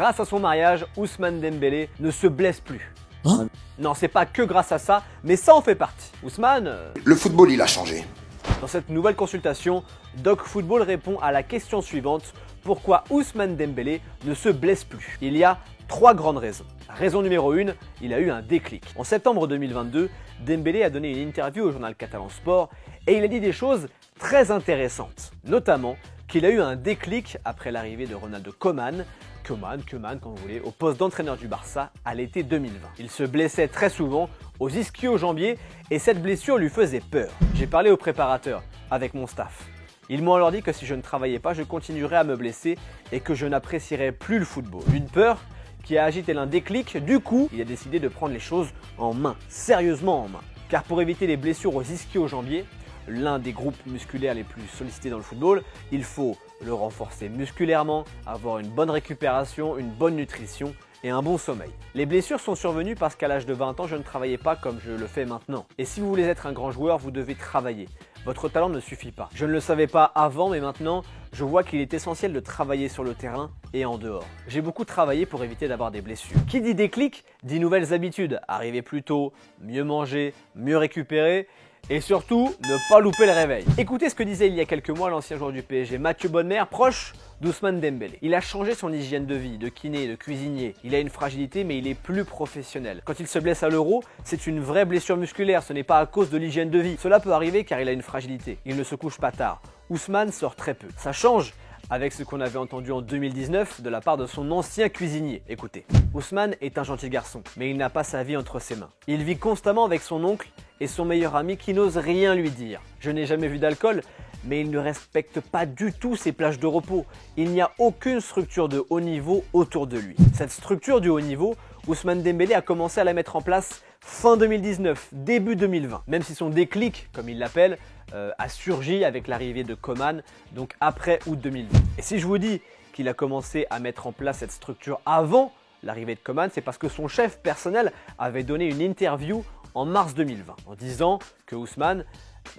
Grâce à son mariage, Ousmane Dembélé ne se blesse plus. Hein? Non, c'est pas que grâce à ça, mais ça en fait partie. Ousmane, Le football, il a changé. dans cette nouvelle consultation, Doc Football répond à la question suivante. Pourquoi Ousmane Dembélé ne se blesse plus? Il y a 3 grandes raisons. Raison numéro 1, il a eu un déclic. En septembre 2022, Dembélé a donné une interview au journal catalan Sport et il a dit des choses très intéressantes. Notamment qu'il a eu un déclic après l'arrivée de Ronaldo Koeman, quand vous voulez, au poste d'entraîneur du Barça à l'été 2020. Il se blessait très souvent aux ischio-jambiers et cette blessure lui faisait peur. J'ai parlé au préparateur avec mon staff. Ils m'ont alors dit que si je ne travaillais pas, je continuerais à me blesser et que je n'apprécierais plus le football. Une peur qui a agi tel un déclic, du coup, il a décidé de prendre les choses en main, sérieusement en main. Car pour éviter les blessures aux ischio-jambiers, l'un des groupes musculaires les plus sollicités dans le football, il faut le renforcer musculairement, avoir une bonne récupération, une bonne nutrition et un bon sommeil. Les blessures sont survenues parce qu'à l'âge de 20 ans, je ne travaillais pas comme je le fais maintenant. Et si vous voulez être un grand joueur, vous devez travailler. Votre talent ne suffit pas. Je ne le savais pas avant, mais maintenant, je vois qu'il est essentiel de travailler sur le terrain et en dehors. J'ai beaucoup travaillé pour éviter d'avoir des blessures. Qui dit déclic, dit nouvelles habitudes. Arriver plus tôt, mieux manger, mieux récupérer et surtout, ne pas louper le réveil. Écoutez ce que disait il y a quelques mois l'ancien joueur du PSG, Mathieu Bonnemer, proche d'Ousmane Dembélé. Il a changé son hygiène de vie, de kiné, de cuisinier. Il a une fragilité mais il est plus professionnel. Quand il se blesse à l'Euro, c'est une vraie blessure musculaire, ce n'est pas à cause de l'hygiène de vie. Cela peut arriver car il a une fragilité. Il ne se couche pas tard. Ousmane sort très peu. Ça change avec ce qu'on avait entendu en 2019 de la part de son ancien cuisinier. Écoutez, Ousmane est un gentil garçon, mais il n'a pas sa vie entre ses mains. Il vit constamment avec son oncle et son meilleur ami qui n'ose rien lui dire. Je n'ai jamais vu d'alcool, mais il ne respecte pas du tout ses plages de repos. Il n'y a aucune structure de haut niveau autour de lui. Cette structure du haut niveau, Ousmane Dembélé a commencé à la mettre en place fin 2019, début 2020. Même si son déclic, comme il l'appelle, a surgi avec l'arrivée de Koeman, donc après août 2020. Et si je vous dis qu'il a commencé à mettre en place cette structure avant l'arrivée de Koeman, c'est parce que son chef personnel avait donné une interview en mars 2020 en disant que Ousmane,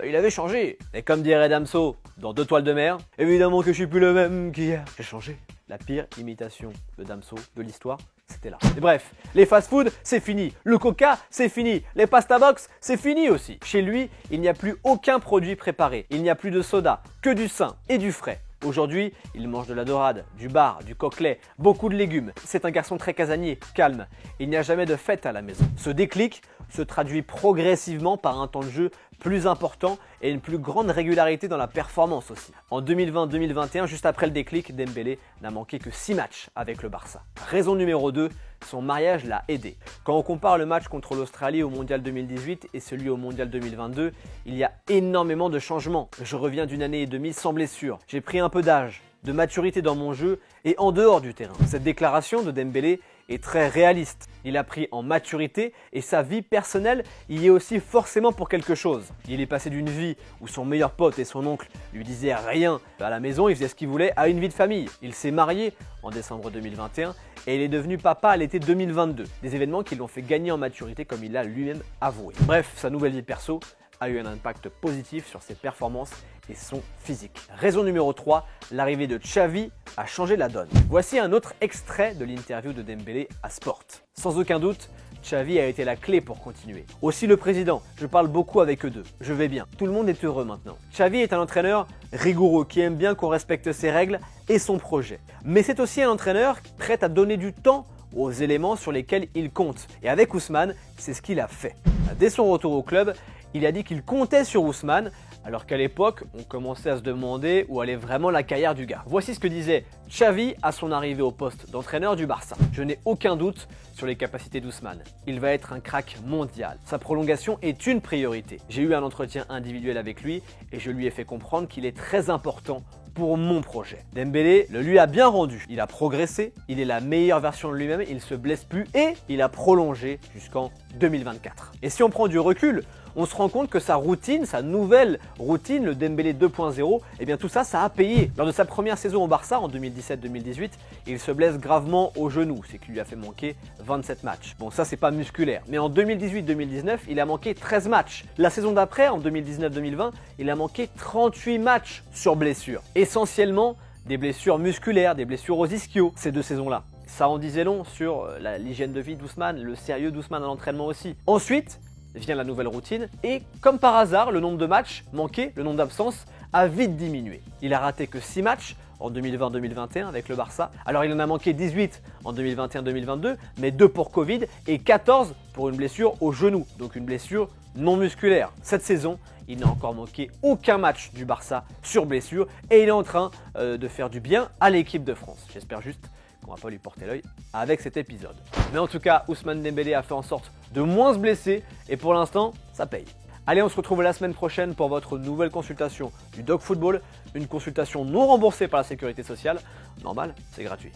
il avait changé. Et comme dirait Damso dans 2 toiles de mer, évidemment que je suis plus le même qu'hier. J'ai changé. La pire imitation de Damso de l'histoire, c'était là. Et bref, les fast-food, c'est fini. Le coca, c'est fini. Les pasta box, c'est fini aussi. Chez lui, il n'y a plus aucun produit préparé. Il n'y a plus de soda, que du sain et du frais. Aujourd'hui, il mange de la dorade, du bar, du coquelet, beaucoup de légumes. C'est un garçon très casanier, calme. Il n'y a jamais de fête à la maison. Ce déclic se traduit progressivement par un temps de jeu plus important et une plus grande régularité dans la performance aussi. En 2020-2021, juste après le déclic, Dembélé n'a manqué que 6 matchs avec le Barça. Raison numéro 2, son mariage l'a aidé. Quand on compare le match contre l'Australie au Mondial 2018 et celui au Mondial 2022, il y a énormément de changements. Je reviens d'une année et demie sans blessure. J'ai pris un peu d'âge, de maturité dans mon jeu et en dehors du terrain. Cette déclaration de Dembélé est très réaliste. Il a pris en maturité et sa vie personnelle y est aussi forcément pour quelque chose. Il est passé d'une vie où son meilleur pote et son oncle lui disaient rien à la maison, il faisait ce qu'il voulait, à une vie de famille. Il s'est marié en décembre 2021 et il est devenu papa à l'été 2022. Des événements qui l'ont fait gagner en maturité comme il l'a lui-même avoué. Bref, sa nouvelle vie perso a eu un impact positif sur ses performances et son physique. Raison numéro 3, l'arrivée de Xavi a changé la donne. Voici un autre extrait de l'interview de Dembélé à Sport. Sans aucun doute, Xavi a été la clé pour continuer. Aussi le président, je parle beaucoup avec eux deux. Je vais bien. Tout le monde est heureux maintenant. Xavi est un entraîneur rigoureux qui aime bien qu'on respecte ses règles et son projet. Mais c'est aussi un entraîneur prêt à donner du temps aux éléments sur lesquels il compte. Et avec Ousmane, c'est ce qu'il a fait. Dès son retour au club, il a dit qu'il comptait sur Ousmane, alors qu'à l'époque, on commençait à se demander où allait vraiment la carrière du gars. Voici ce que disait Xavi à son arrivée au poste d'entraîneur du Barça. Je n'ai aucun doute sur les capacités d'Ousmane. Il va être un crack mondial. Sa prolongation est une priorité. J'ai eu un entretien individuel avec lui et je lui ai fait comprendre qu'il est très important pour mon projet. Dembélé le lui a bien rendu. Il a progressé, il est la meilleure version de lui-même, il ne se blesse plus et il a prolongé jusqu'en 2024. Et si on prend du recul, on se rend compte que sa routine, sa nouvelle routine, le Dembélé 2.0, eh bien tout ça, ça a payé. Lors de sa première saison au Barça en 2017-2018, il se blesse gravement au genou, ce qui lui a fait manquer 27 matchs. Bon, ça c'est pas musculaire, mais en 2018-2019, il a manqué 13 matchs. La saison d'après, en 2019-2020, il a manqué 38 matchs sur blessure. Essentiellement des blessures musculaires, des blessures aux ischios, ces 2 saisons-là. Ça en disait long sur l'hygiène de vie d'Ousmane, le sérieux d'Ousmane à l'entraînement aussi. Ensuite vient la nouvelle routine et comme par hasard, le nombre de matchs manqués, le nombre d'absences a vite diminué. Il a raté que 6 matchs en 2020-2021 avec le Barça. Alors il en a manqué 18 en 2021-2022, mais 2 pour Covid et 14 pour une blessure au genou, donc une blessure non musculaire. Cette saison, il n'a encore manqué aucun match du Barça sur blessure et il est en train de faire du bien à l'équipe de France. J'espère juste qu'on va pas lui porter l'œil avec cet épisode. Mais en tout cas, Ousmane Dembélé a fait en sorte de moins se blesser et pour l'instant, ça paye. Allez, on se retrouve la semaine prochaine pour votre nouvelle consultation du Dog Football, une consultation non remboursée par la Sécurité sociale. Normal, c'est gratuit.